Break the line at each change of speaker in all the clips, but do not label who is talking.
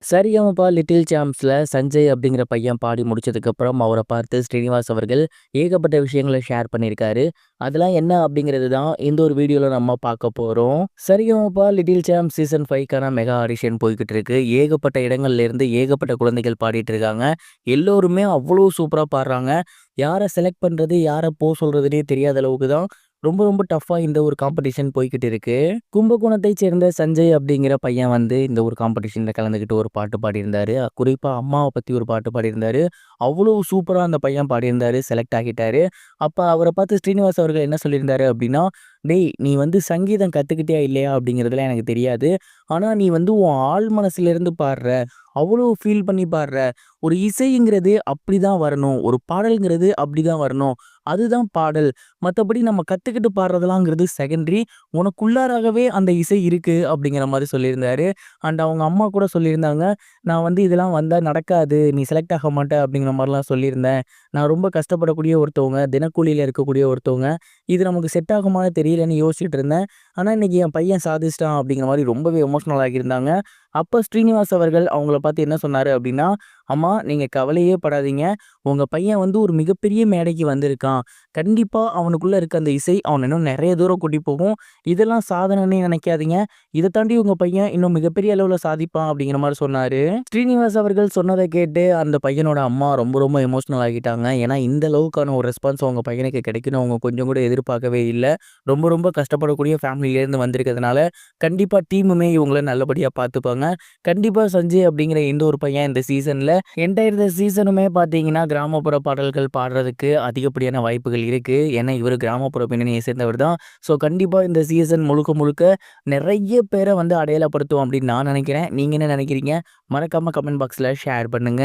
Sa Re Ga Ma Pa little சாம்ப்ஸ்ல Sanjay அப்படிங்கிற பையன் பாடி முடிச்சதுக்கப்புறம் அவரை பார்த்து ஸ்ரீனிவாஸ் அவர்கள் ஏகப்பட்ட விஷயங்கள ஷேர் பண்ணியிருக்காரு. அதெல்லாம் என்ன அப்படிங்கிறது தான் இந்த ஒரு வீடியோல நம்ம பார்க்க போறோம். சரிகமபா லிட்டில் சாம்ப்ஸ் சீசன் 5க்கான மெகா ஆடிஷன் போய்க்கிட்டு இருக்கு. ஏகப்பட்ட இடங்கள்ல இருந்து ஏகப்பட்ட குழந்தைகள் பாடிட்டு இருக்காங்க. எல்லோருமே அவ்வளோ சூப்பரா பாடுறாங்க. யார செலக்ட் பண்றது, யார சொல்றதுன்னே தெரியாத அளவுக்கு தான் ரொம்ப ரொம்ப டஃப்பா இந்த ஒரு காம்படிஷன் போய்க்கிட்டு இருக்கு. கும்பகோணத்தைச் சேர்ந்த சஞ்சய் அப்படிங்கிற பையன் வந்து இந்த ஒரு காம்படிஷன்ல கலந்துக்கிட்டு ஒரு பாட்டு பாடியிருந்தாரு. குறிப்பா அம்மாவ பத்தி ஒரு பாட்டு பாடியிருந்தாரு. அவ்வளோ சூப்பரா அந்த பையன் பாடியிருந்தாரு. செலக்ட் ஆகிட்டாரு. அப்ப அவர பார்த்து ஸ்ரீனிவாஸ் அவர்கள் என்ன சொல்லியிருந்தாரு அப்படின்னா, "டேய் நீ வந்து சங்கீதம் கத்துக்கிட்டியா இல்லையா அப்படிங்கிறதுலாம் எனக்கு தெரியாது. ஆனா நீ வந்து உன் ஆழ் மனசுலேருந்து பாடுற. அவ்வளோ ஃபீல் பண்ணி பாடுற. ஒரு இசைங்கிறது அப்படிதான் வரணும். ஒரு பாடல்ங்கிறது அப்படிதான் வரணும். அதுதான் பாடல். மத்தபடி நம்ம கத்துக்கிட்டு பாடுறதெல்லாம்ங்கிறது செகண்டரி. உனக்குள்ளாராகவே அந்த இசை இருக்கு." அப்படிங்கிற மாரி சொல்லியிருந்தாரு. அண்ட் அவங்க அம்மா கூட சொல்லியிருந்தாங்க, "நான் வந்து இதெல்லாம் வந்தா நடக்காது. நீ செலக்ட் ஆக மாட்ட." அப்படிங்கிற மாரிலாம் சொல்லியிருந்தேன். நான் ரொம்ப கஷ்டப்படக்கூடிய ஒருத்தவங்க. தினக்கூலியில இருக்கக்கூடிய ஒருத்தவங்க. இது நமக்கு செட் ஆகுமான்னு தெரியலன்னு யோசிச்சுட்டு இருந்தேன். ஆனா இன்னைக்கு என் பையன் சாதிச்சிட்டான் அப்படிங்கிற மாரி ரொம்பவே எமோஷனல் ஆகியிருந்தாங்க. அப்ப ஸ்ரீனிவாஸ் அவர்கள் அவங்கள பார்த்து என்ன சொன்னாரு அப்படின்னா, "அம்மா நீங்க கவலையே படாதீங்க. உங்க பையன் வந்து ஒரு மிகப்பெரிய மேடைக்கு வந்திருக்கான். கண்டிப்பா அவனுக்குள்ள இருக்க அந்த இசை அவன இன்னும் நெறைய தூரம் கூட்டிட்டு போகும். இதெல்லாம் சாதனைன்னே நெனைக்காதீங்க. இத தாண்டி உங்க பையன் இன்னும் மிகப்பெரிய அளவுல சாதிப்பான்." அப்படிங்கிற மாரி சொன்னாரு. ஸ்ரீனிவாஸ் அவர்கள் சொன்னத கேட்டு அந்த பையனோட அம்மா ரொம்ப ரொம்ப எமோஷனல் ஆகிட்டாங்க. ஏன்னா இந்த அளவுக்கான ஒரு ரெஸ்பான்ஸ் அவங்க பையனுக்கு கிடைக்கும்னு அவங்க கொஞ்சம் கூட எதிர்பார்க்கவே இல்ல. ரொம்ப ரொம்ப கஷ்டப்படக்கூடிய ஃபேமிலிலேருந்து வந்திருக்கிறதுனால, கண்டிப்பா டீமுமே இவங்கள நல்லபடியா பார்த்துப்பாங்க. கண்டிப்பா சஞ்சய் அப்படிங்கிற இந்த ஒரு பையன் இந்த சீசன்ல இந்த சீசனுமே பார்த்தீங்கன்னா, கிராமப்புற பாடல்கள் பாடுறதுக்கு அதிகப்படியான வாய்ப்புகள் இருக்கு. ஏன்னா இவரு கிராமப்புற பின்னணியை சேர்ந்தவர் தான். ஸோ கண்டிப்பா இந்த சீசன் முழுக்க முழுக்க நெறைய பேர வந்து அடையாளப்படுத்தும் அப்படின்னு நான் நெனைக்கிறேன். நீங்க என்ன நெனைக்கிறீங்க? மறக்காம கமெண்ட் பாக்ஸ்ல ஷேர் பண்ணுங்க.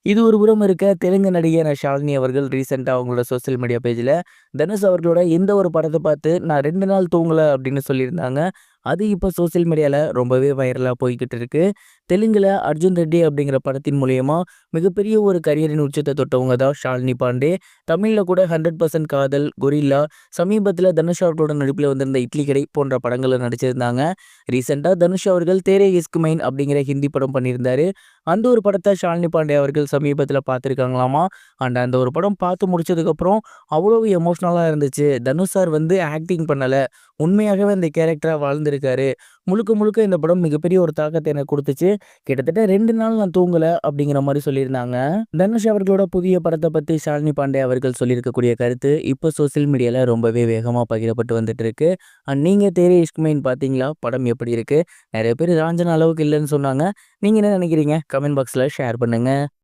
இது ஒரு புறம் இருக்க, தெலுங்கு நடிகை ஷாலினி அவர்கள் ரீசென்ட்டா அவங்களோட சோசியல் மீடியா பேஜ்ல தனுஷ் அவர்களோட இந்த ஒரு படத்த பார்த்து நான் 2 நாள் தூங்கல அப்படின்னு சொல்லியிருந்தாங்க. அது இப்ப சோசியல் மீடியால ரொம்பவே வைரலா போய்க்கிட்டு இருக்கு. தெலுங்குல அர்ஜுன் ரெட்டி அப்படிங்கிற படத்தின் மூலியமா மிகப்பெரிய ஒரு கரியரின் உச்சத்த தொட்டவங்க தான் ஷாலினி பாண்டே. தமிழ்ல கூட 100% காதல், கொரில்லா, சமீபத்தில தனுஷ் அவர்களோட நடிப்பில வந்திருந்த இட்லி கடை போன்ற படங்கள்ல நடிச்சிருந்தாங்க. ரீசென்ட்டா தனுஷ் அவர்கள் தேரே இஸ்க் மைன் அப்படிங்கிற ஹிந்தி படம் பண்ணியிருந்தாரு. அந்த ஒரு படத்த ஷாலினி பாண்டே அவர்கள் சமீபத்தில பார்த்துருக்காங்களாமா. அண்ட் அந்த ஒரு படம் பார்த்து முடிச்சதுக்கப்புறம் அவ்வளவு எமோஷனலா இருந்துச்சு. தனுஷ் சார் வந்து ஆக்டிங் பண்ணல. உண்மையாகவே அந்த கேரக்டரா வாழ்ந்திருக்காரு. முழுக்க முழுக்க இந்த படம் மிகப்பெரிய ஒரு தாக்கத்த எனக்கு குடுத்துச்சு. கிட்டத்தட்ட 2 நாள் நான் தூங்கல அப்படிங்கிற மாரி சொல்லியிருந்தாங்க. தனுஷ் அவர்களோட புதிய படத்த பத்தி ஷாலினி பாண்டே அவர்கள் சொல்லியிருக்கக்கூடிய கருத்து இப்ப சோசியல் மீடியால ரொம்பவே வேகமா பகிரப்பட்டு வந்துட்டு இருக்கு. அண்ட் நீங்க தேரே இஸ்க் மைன் பார்த்தீங்களா? படம் எப்படி இருக்கு? நெறைய பேர் ராஞ்சனா அளவுக்கு இல்லன்னு சொன்னாங்க. நீங்க என்ன நினைக்கிறீங்க? கமெண்ட் பாக்ஸ்ல ஷேர் பண்ணுங்க.